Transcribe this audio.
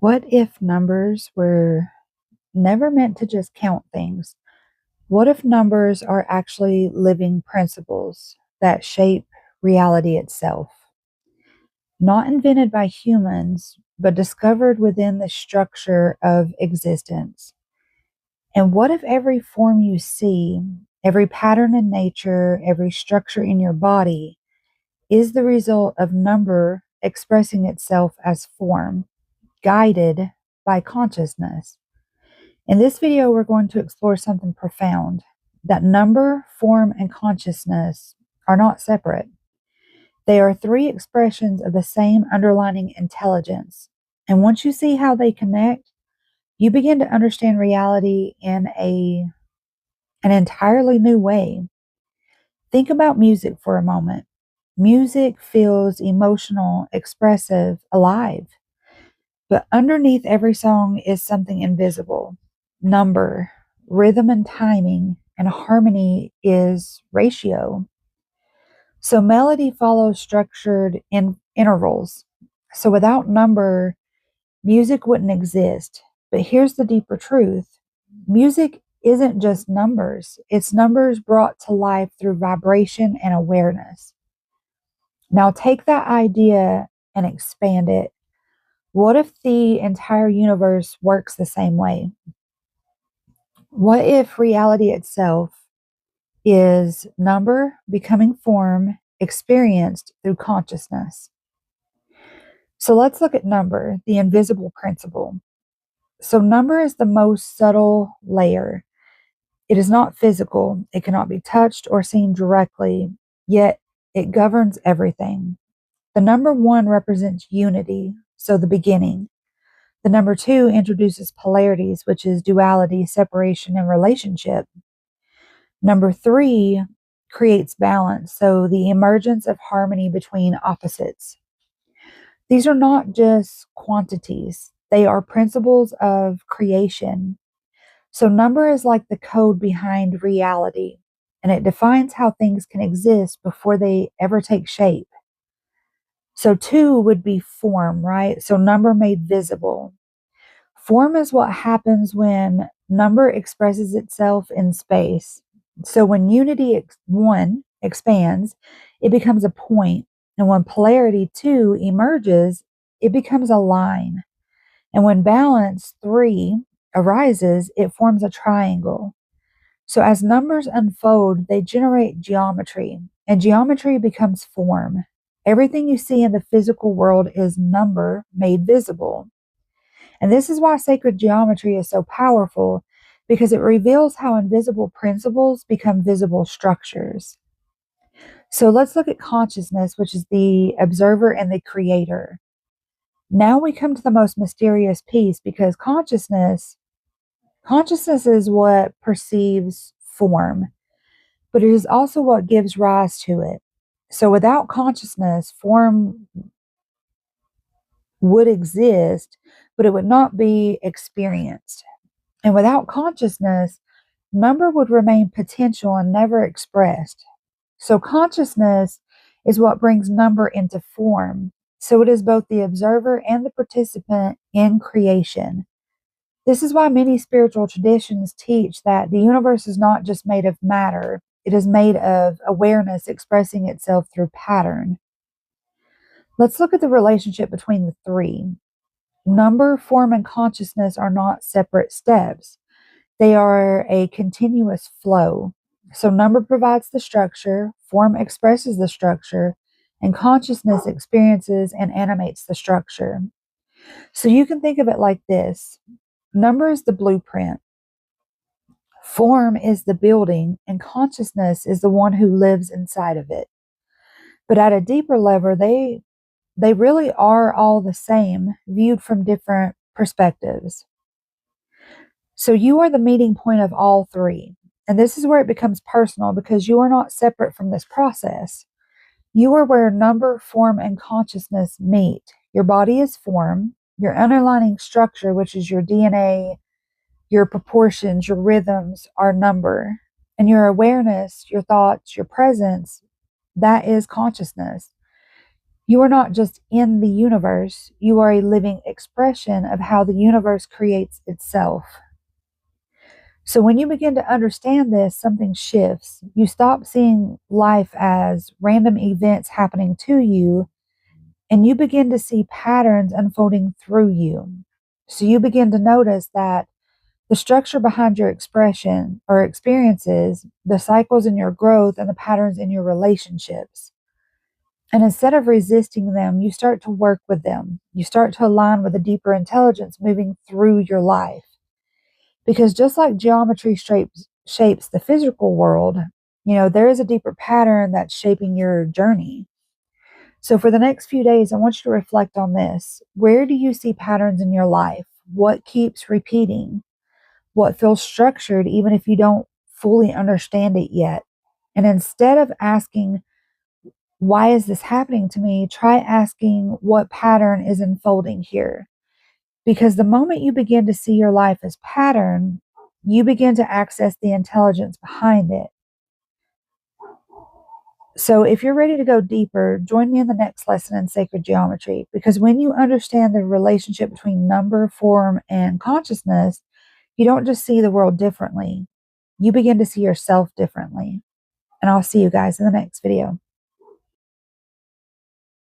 What if numbers were never meant to just count things? What if numbers are actually living principles that shape reality itself? Not invented by humans, but discovered within the structure of existence. And what if every form you see, every pattern in nature, every structure in your body is the result of number expressing itself as form, guided by consciousness? In this video, we're going to explore something profound, that number, form, and consciousness are not separate. They are three expressions of the same underlying intelligence. And once you see how they connect, you begin to understand reality in an entirely new way. Think about music for a moment. Music feels emotional, expressive, alive. But underneath every song is something invisible: number, rhythm and timing, and harmony is ratio. So melody follows structured intervals. So without number, music wouldn't exist. But here's the deeper truth: music isn't just numbers, it's numbers brought to life through vibration and awareness. Now take that idea and expand it. What if the entire universe works the same way? What if reality itself is number becoming form experienced through consciousness? So let's look at number, the invisible principle. So number is the most subtle layer. It is not physical, it cannot be touched or seen directly, yet it governs everything. The number one represents unity, so the beginning. The number two introduces polarities, which is duality, separation, and relationship. Number three creates balance, so the emergence of harmony between opposites. These are not just quantities, they are principles of creation. So number is like the code behind reality, and it defines how things can exist before they ever take shape. So two would be form, right? So number made visible. Form is what happens when number expresses itself in space. So when one expands, it becomes a point. And when polarity two emerges, it becomes a line. And when balance three arises, it forms a triangle. So as numbers unfold, they generate geometry, and geometry becomes form. Everything you see in the physical world is number made visible. And this is why sacred geometry is so powerful, because it reveals how invisible principles become visible structures. So let's look at consciousness, which is the observer and the creator. Now we come to the most mysterious piece, because consciousness is what perceives form, but it is also what gives rise to it. So without consciousness, form would exist, but it would not be experienced. And without consciousness, number would remain potential and never expressed. So consciousness is what brings number into form. So it is both the observer and the participant in creation. This is why many spiritual traditions teach that the universe is not just made of matter, it is made of awareness expressing itself through pattern. Let's look at the relationship between the three. Number, form, and consciousness are not separate steps. They are a continuous flow. So number provides the structure, form expresses the structure, and consciousness experiences and animates the structure. So you can think of it like this: number is the blueprint, form is the building, and consciousness is the one who lives inside of it. But at a deeper level, they really are all the same, viewed from different perspectives. So you are the meeting point of all three. And this is where it becomes personal, because you are not separate from this process. You are where number, form, and consciousness meet. Your body is form, your underlying structure, which is your DNA, your proportions, your rhythms, are number. And your awareness, your thoughts, your presence, that is consciousness. You are not just in the universe, you are a living expression of how the universe creates itself. So when you begin to understand this, something shifts. You stop seeing life as random events happening to you, and you begin to see patterns unfolding through you. So you begin to notice that the structure behind your expression or experiences, the cycles in your growth, and the patterns in your relationships. And instead of resisting them, you start to work with them. You start to align with a deeper intelligence moving through your life. Because just like geometry shapes the physical world, there is a deeper pattern that's shaping your journey. So for the next few days, I want you to reflect on this. Where do you see patterns in your life? What keeps repeating? What feels structured, even if you don't fully understand it yet? And instead of asking, why is this happening to me? Try asking, what pattern is unfolding here? Because the moment you begin to see your life as pattern, you begin to access the intelligence behind it. So if you're ready to go deeper, join me in the next lesson in sacred geometry. Because when you understand the relationship between number, form, and consciousness, you don't just see the world differently. You begin to see yourself differently. And I'll see you guys in the next video.